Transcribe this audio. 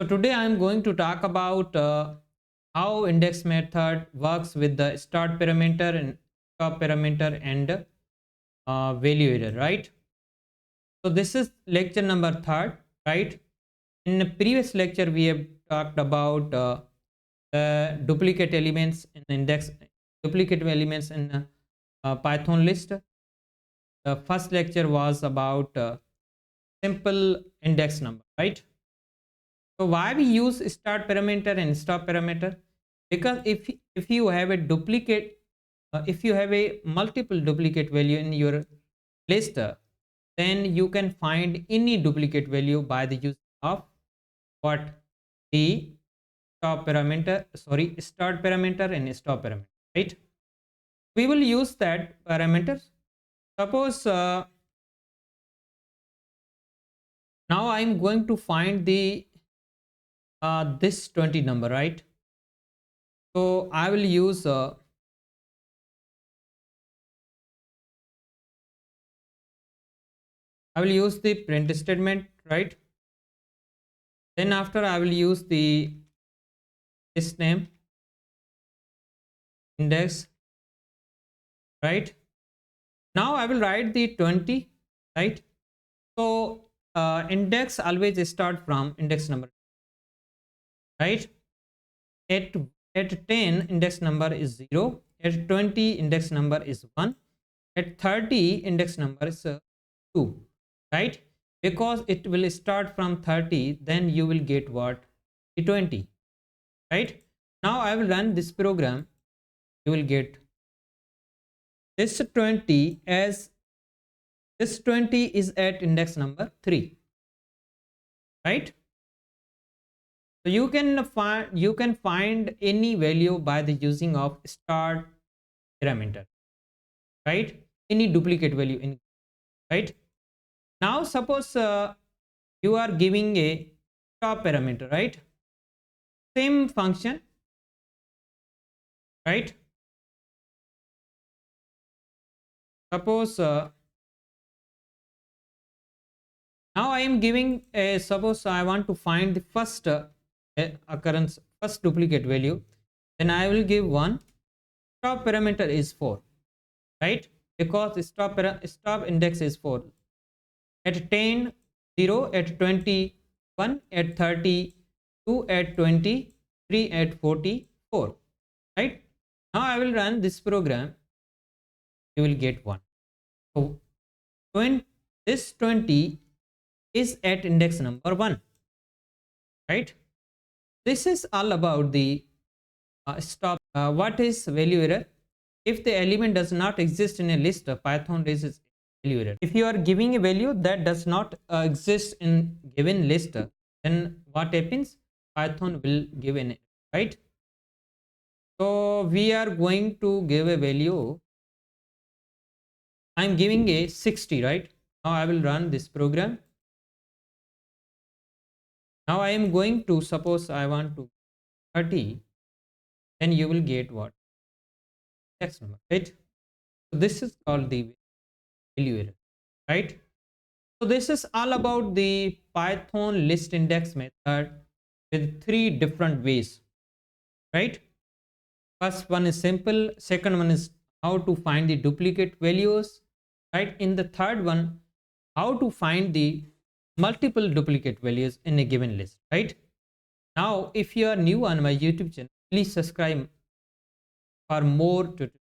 So today I am going to talk about how index method works with the start parameter and stop parameter and value error, right? So this is lecture number third, right? In the previous lecture we have talked about the duplicate elements in index, duplicate elements in Python list. The first lecture was about simple index number, right? So why we use start parameter and stop parameter? Because if you have a duplicate, if you have a multiple duplicate value in your list, then you can find any duplicate value by the use of what, the stop parameter, sorry, start parameter and stop parameter, right? We will use that parameters. Suppose now I am going to find the this 20 number, right? So I will use the print statement, right? Then after I will use the this name index, right? Now I will write the 20, right? So index always start from index number, right? At 10 index number is 0, at 20 index number is 1, at 30 index number is 2, right? Because it will start from 30, then you will get what, the 20, right? Now I will run this program. You will get this 20 as this 20 is at index number 3, right? So you can find any value by the using of start parameter, right? Any duplicate value in, right? Now suppose you are giving a stop parameter, right? Same function, right? Suppose now I am giving a, suppose I want to find the first occurrence, first duplicate value, then I will give 1. Stop parameter is 4, right? Because stop index is 4. At 10, 0, at 20, 1, at 30, 2, at 20, 3, at 44, right? Now I will run this program. You will get 1. So when this 20 is at index number 1, right? This is all about the stop. What is value error? If the element does not exist in a list, Python raises value error. If you are giving a value that does not exist in given list, then what happens? Python will give an error, right? So we are going to give a value. I am giving a 60, right? Now I will run this program. Now I am going to, suppose I want to 30, then you will get what? X number, right? So this is called the value error, right? So this is all about the Python list index method with 3 different ways, right? First one is simple, second one is how to find the duplicate values, right? In the third one, how to find the multiple duplicate values in a given list, right? Now if you are new on my YouTube channel, please subscribe for more tutorials.